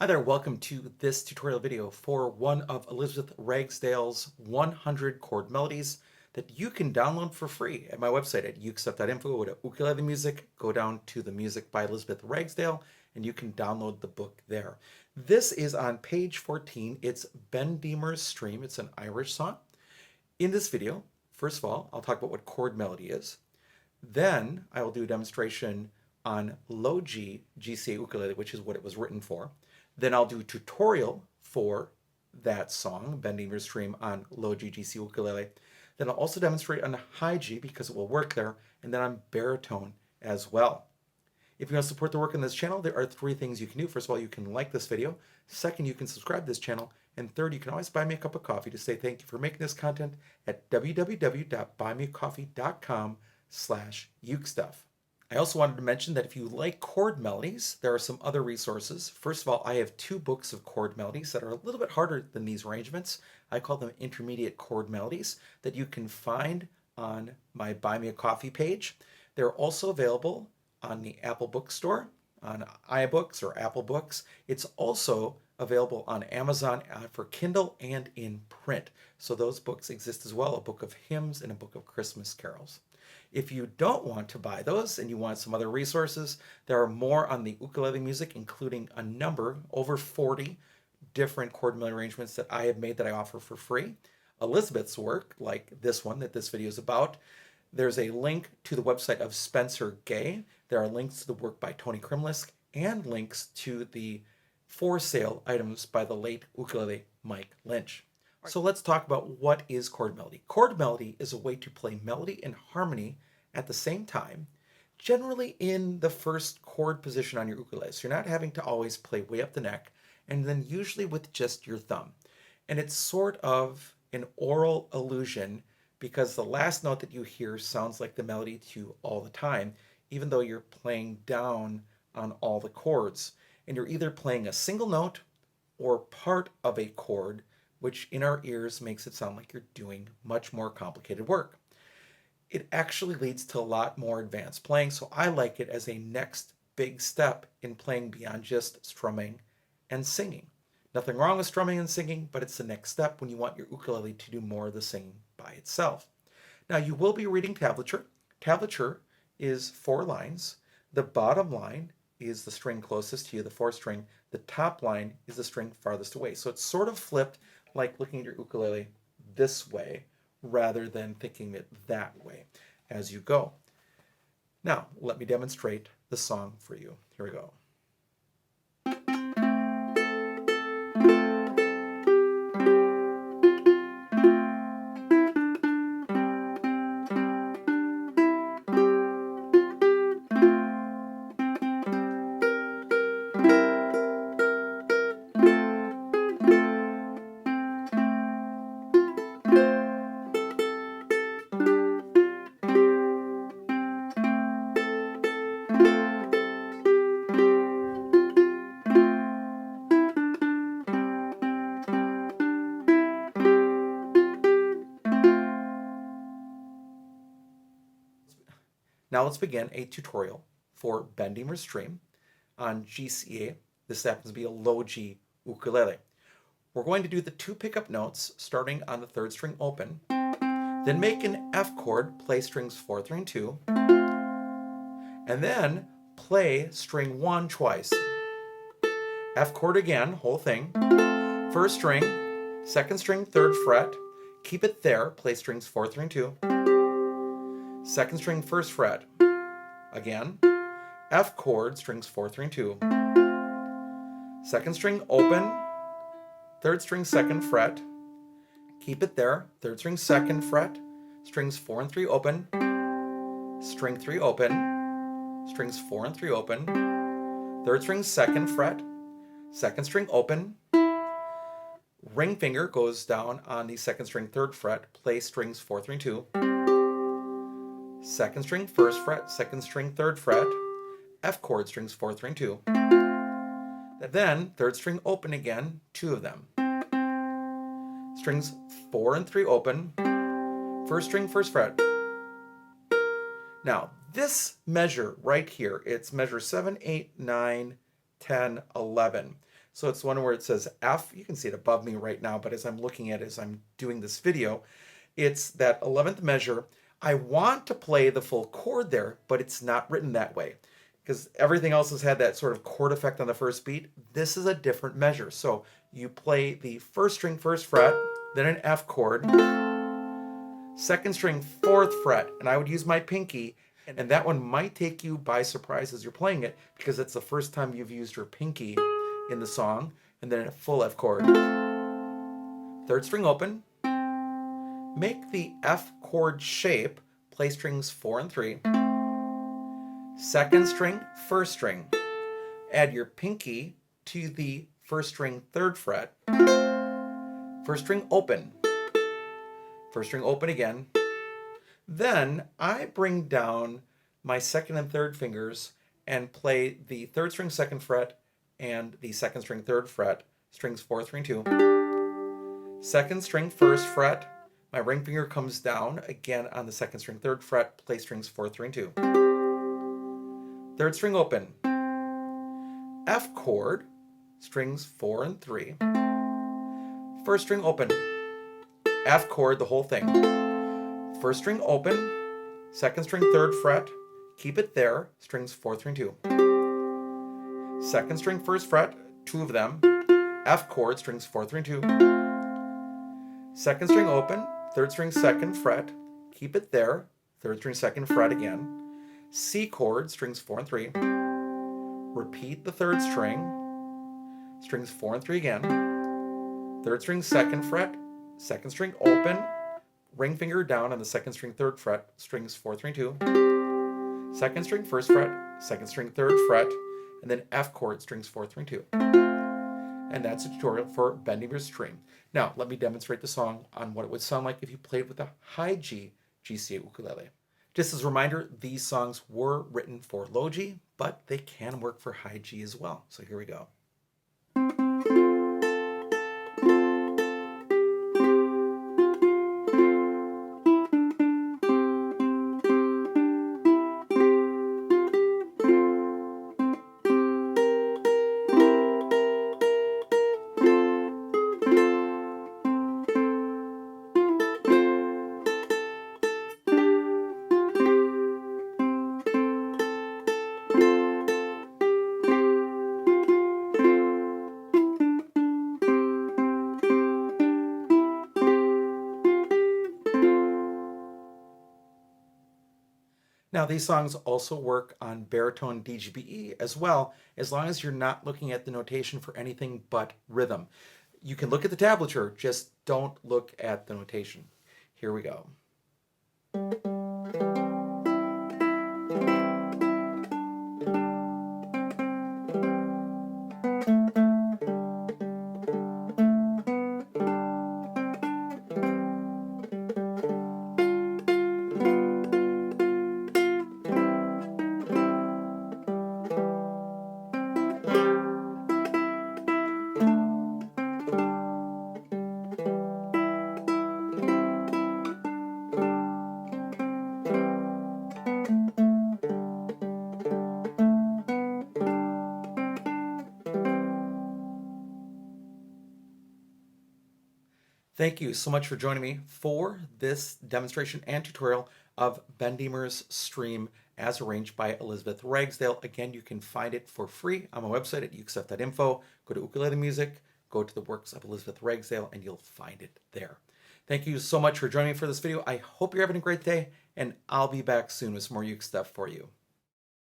Hi there, welcome to this tutorial video for one of Elizabeth Ragsdale's 100 chord melodies that you can download for free at my website at ukestuff.info. Go to ukulele music, go down to the music by Elizabeth Ragsdale, and you can download the book there. This is on page 14. It's Bendeemer's Stream. It's an Irish song. In this video, first of all, I'll talk about what chord melody is. Then I will do a demonstration on low G GCA ukulele, which is what it was written for. Then I'll do a tutorial for that song, Bendeemer Stream, on low G GCA ukulele. Then I'll also demonstrate on high G because it will work there, and then on baritone as well. If you want to support the work on this channel, there are three things you can do. First of all, you can like this video. Second, you can subscribe to this channel. And third, you can always buy me a cup of coffee to say thank you for making this content at www.buymeacoffee.com/ukestuff. I also wanted to mention that if you like chord melodies, there are some other resources. First of all, I have two books of chord melodies that are a little bit harder than these arrangements. I call them intermediate chord melodies that you can find on my Buy Me a Coffee page. They're also available on the Apple Bookstore, on iBooks or Apple Books. It's also available on Amazon for Kindle and in print. So those books exist as well, a book of hymns and a book of Christmas carols. If you don't want to buy those and you want some other resources, there are more on the ukulele music, including a number, over 40 different chord melody arrangements that I have made that I offer for free. Elizabeth's work, like this one that this video is about, there's a link to the website of Spencer Gay. There are links to the work by Tony Krimlisk and links to the for sale items by the late ukulele Mike Lynch. So let's talk about what is chord melody. Chord melody is a way to play melody and harmony at the same time, generally in the first chord position on your ukulele. So you're not having to always play way up the neck, and then usually with just your thumb. And it's sort of an oral illusion because the last note that you hear sounds like the melody to you all the time, even though you're playing down on all the chords. And you're either playing a single note or part of a chord, which in our ears makes it sound like you're doing much more complicated work. It actually leads to a lot more advanced playing, so I like it as a next big step in playing beyond just strumming and singing. Nothing wrong with strumming and singing, but it's the next step when you want your ukulele to do more of the singing by itself. Now you will be reading tablature. Tablature is 4 lines. The bottom line is the string closest to you, the 4th string. The top line is the string farthest away. So it's sort of flipped, like looking at your ukulele this way rather than thinking it that way as you go. Now, let me demonstrate the song for you. Here we go. Now let's begin a tutorial for Bendeemer Stream on GCA. This happens to be a low G ukulele. We're going to do the 2 pickup notes starting on the 3rd string open, then make an F chord, play strings 4, 3, and 2, and then play string 1 twice. F chord again, whole thing. 1st string, 2nd string, 3rd fret. Keep it there, play strings 4, 3, and 2. 2nd string, 1st fret. Again, F chord, strings 4, 3, and 2. 2nd string open, 3rd string, 2nd fret. Keep it there, 3rd string, 2nd fret, strings 4 and 3 open, string 3 open, strings 4 and 3 open, 3rd string, 2nd fret, 2nd string open, ring finger goes down on the 2nd string, 3rd fret, play strings 4, 3, and 2. 2nd string, 1st fret, 2nd string, 3rd fret, F chord, strings 4, 3, and 2. Then 3rd string open again, 2 of them. Strings 4 and 3 open, 1st string, 1st fret. Now this measure right here, it's measure 7, 8, 9, 10, 11. So it's one where it says F. You can see it above me right now, but as I'm looking at it as I'm doing this video, it's that 11th measure. I want to play the full chord there, but it's not written that way because everything else has had that sort of chord effect on the first beat. This is a different measure. So you play the first string, first fret, then an F chord, second string, fourth fret, and I would use my pinky, and that one might take you by surprise as you're playing it because it's the first time you've used your pinky in the song, and then a full F chord. Third string open, make the F chord shape, play strings 4 and 3, second string, first string, add your pinky to the first string, third fret, first string open, first string open again. Then I bring down my second and third fingers and play the third string, second fret, and the second string, third fret, strings 4, 3, and 2. Second string, first fret, my ring finger comes down again on the second string, third fret, play strings 4, 3, and 2. Third string open, F chord, strings 4 and 3. First string open, F chord, the whole thing. First string open, second string, third fret, keep it there, strings 4, 3, and 2. Second string, first fret, 2 of them, F chord, strings 4, 3, and 2. Second string open, third string, second fret, keep it there, third string, second fret again. C chord, strings 4 and 3. Repeat the third string, strings 4 and 3 again. Third string, second fret, second string open, ring finger down on the second string, third fret, strings 4, 3, and 2. Second string, first fret, second string, third fret, and then F chord, strings 4, 3, and 2. And that's a tutorial for Bendeemer's Stream. Now, let me demonstrate the song on what it would sound like if you played with a high G GCA ukulele. Just as a reminder, these songs were written for low G, but they can work for high G as well. So here we go. Now, these songs also work on Baritone DGBE as well, as long as you're not looking at the notation for anything but rhythm. You can look at the tablature, just don't look at the notation. Here we go. Thank you so much for joining me for this demonstration and tutorial of Bendeemer's Stream as arranged by Elizabeth Ragsdale. Again, you can find it for free on my website at uaccept.info. Go to Ukulele Music, go to the works of Elizabeth Ragsdale, and you'll find it there. Thank you so much for joining me for this video. I hope you're having a great day, and I'll be back soon with some more uke stuff for you.